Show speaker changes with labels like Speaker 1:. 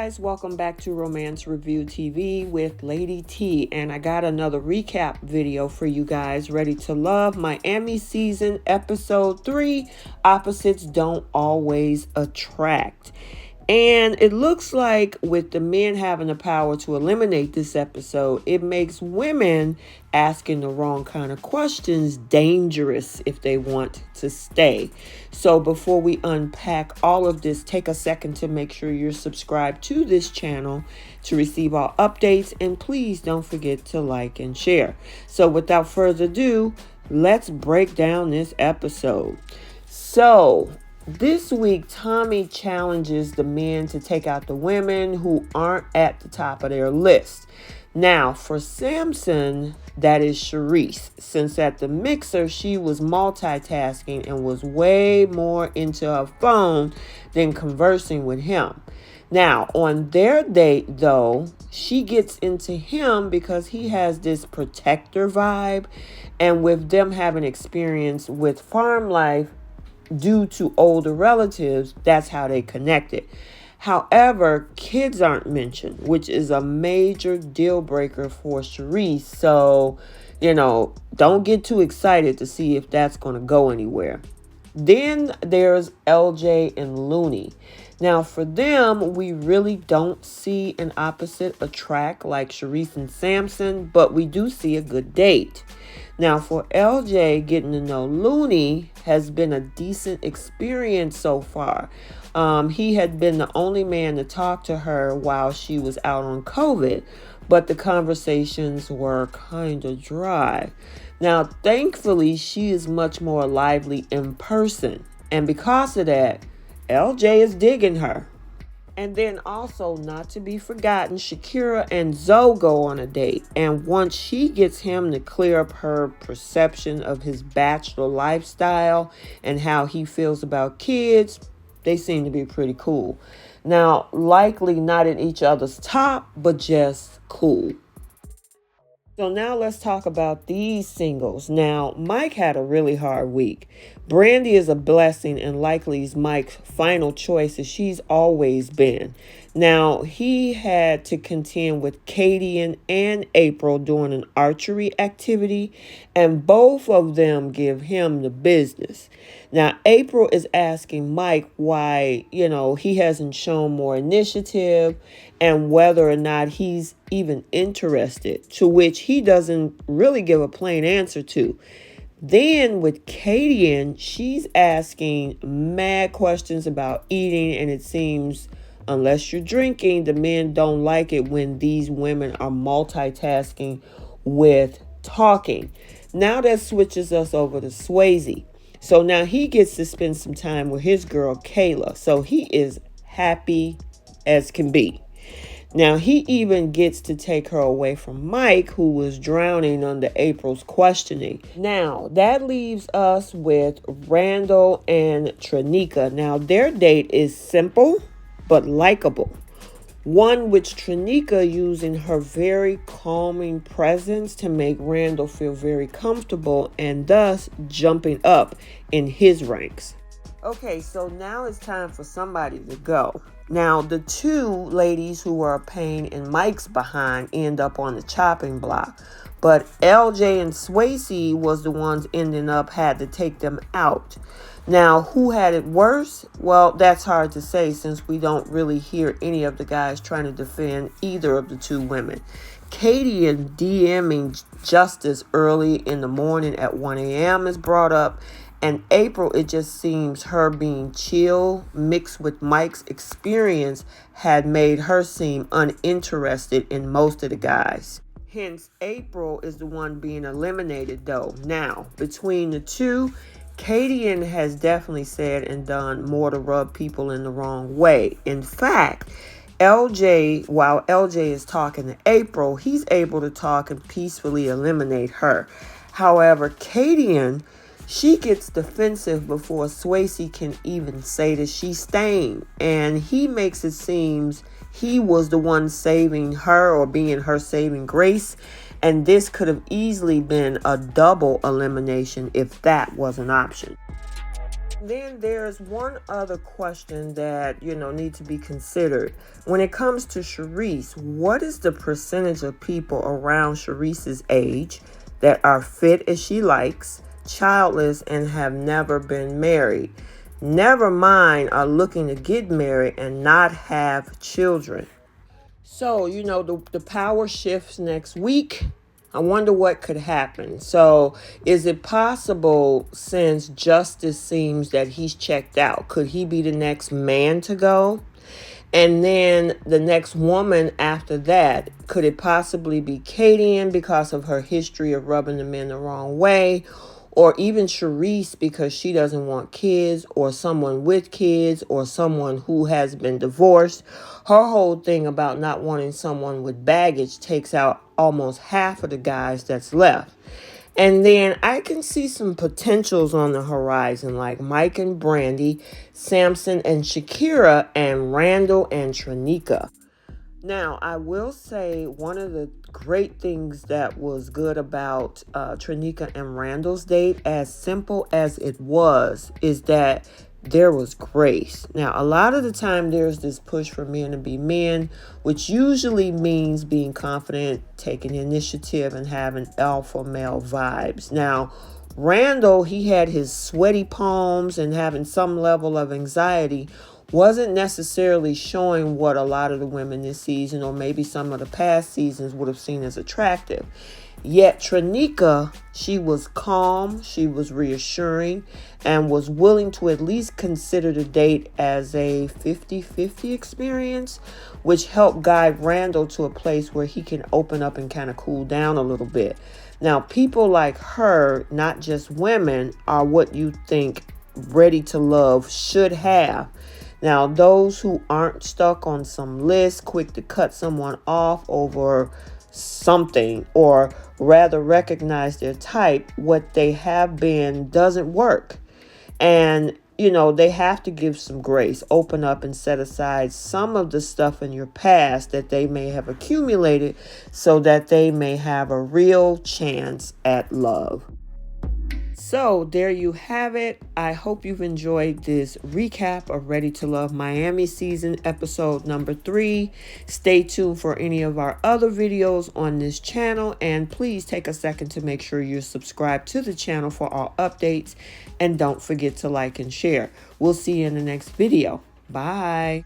Speaker 1: guys, welcome back to Romance Review TV with Lady T, and I got another recap video for you guys. Ready to Love, Miami season episode 3, Opposites Don't Always Attract. And it looks like with the men having the power to eliminate this episode, it makes women asking the wrong kind of questions dangerous if they want to stay. So before we unpack all of this, take a second to make sure you're subscribed to this channel to receive all updates. And please don't forget to like and share. So without further ado, let's break down this episode. So this week, Tommy challenges the men to take out the women who aren't at the top of their list. Now, for Samson, that is Sharice, since at the mixer, she was multitasking and was way more into her phone than conversing with him. Now, on their date, though, she gets into him because he has this protector vibe, and with them having experience with farm life, due to older relatives, that's how they connected. However, kids aren't mentioned, which is a major deal breaker for Sharice. So, don't get too excited to see if that's going to go anywhere. Then there's LJ and Looney. Now, for them, we really don't see an opposite attract like Sharice and Samson, but we do see a good date. Now, for LJ, getting to know Looney has been a decent experience so far. He had been the only man to talk to her while she was out on COVID, but the conversations were kind of dry. Now, thankfully, she is much more lively in person, and because of that, LJ is digging her. And then also, not to be forgotten, Shakira and Zoe go on a date. And once she gets him to clear up her perception of his bachelor lifestyle and how he feels about kids, they seem to be pretty cool. Now, likely not in each other's top, but just cool. So now let's talk about these singles. Now, Mike had a really hard week. Brandy is a blessing and likely is Mike's final choice as she's always been. Now, he had to contend with Katie and April during an archery activity, and both of them give him the business. Now, April is asking Mike why, he hasn't shown more initiative and whether or not he's even interested, to which he doesn't really give a plain answer to. Then with Katie, she's asking mad questions about eating, and it seems unless you're drinking, the men don't like it when these women are multitasking with talking. Now that switches us over to Swayze. So now he gets to spend some time with his girl, Kayla. So he is happy as can be. Now, he even gets to take her away from Mike, who was drowning under April's questioning. Now, that leaves us with Randall and Tranika. Now, their date is simple but likable. One with Tranika using her very calming presence to make Randall feel very comfortable and thus jumping up in his ranks. Okay, so now it's time for somebody to go. Now, the two ladies who were a pain in Mike's behind end up on the chopping block. But LJ and Swayze was the ones ending up had to take them out. Now, who had it worse? Well, that's hard to say since we don't really hear any of the guys trying to defend either of the two women. Katie and DMing Justice early in the morning at 1 a.m. is brought up. And April, it just seems her being chill mixed with Mike's experience had made her seem uninterested in most of the guys. Hence, April is the one being eliminated though. Now, between the two, Katie has definitely said and done more to rub people in the wrong way. In fact, while LJ is talking to April, he's able to talk and peacefully eliminate her. However, Katie, she gets defensive before Swayze can even say that she's staying. And he makes it seem he was the one saving her or being her saving grace. And this could have easily been a double elimination if that was an option. Then there's one other question that, need to be considered. When it comes to Sharice, what is the percentage of people around Sharice's age that are fit as she likes, childless, and have never been married? Never mind are looking to get married and not have children. So, the power shifts next week. I wonder what could happen. So, is it possible, since Justice seems that he's checked out, could he be the next man to go? And then the next woman after that, could it possibly be Kadian because of her history of rubbing the men the wrong way? Or even Sharice because she doesn't want kids, or someone with kids, or someone who has been divorced. Her whole thing about not wanting someone with baggage takes out almost half of the guys that's left. And then I can see some potentials on the horizon, like Mike and Brandy, Samson and Shakira, and Randall and Tranika. Now, I will say one of the great things that was good about Tranika and Randall's date, as simple as it was, is that there was grace. Now, a lot of the time there's this push for men to be men, which usually means being confident, taking initiative, and having alpha male vibes. Now, Randall, he had his sweaty palms and having some level of anxiety, wasn't necessarily showing what a lot of the women this season, or maybe some of the past seasons, would have seen as attractive. Yet Tranika, she was calm, she was reassuring, and was willing to at least consider the date as a 50-50 experience, which helped guide Randall to a place where he can open up and kind of cool down a little bit. Now, people like her, not just women, are what you think Ready to Love should have. Now, those who aren't stuck on some list, quick to cut someone off over something, or rather recognize their type, what they have been doesn't work. And, they have to give some grace, open up and set aside some of the stuff in your past that they may have accumulated so that they may have a real chance at love. So there you have it. I hope you've enjoyed this recap of Ready to Love Miami season episode number 3. Stay tuned for any of our other videos on this channel. And please take a second to make sure you're subscribed to the channel for all updates. And don't forget to like and share. We'll see you in the next video. Bye.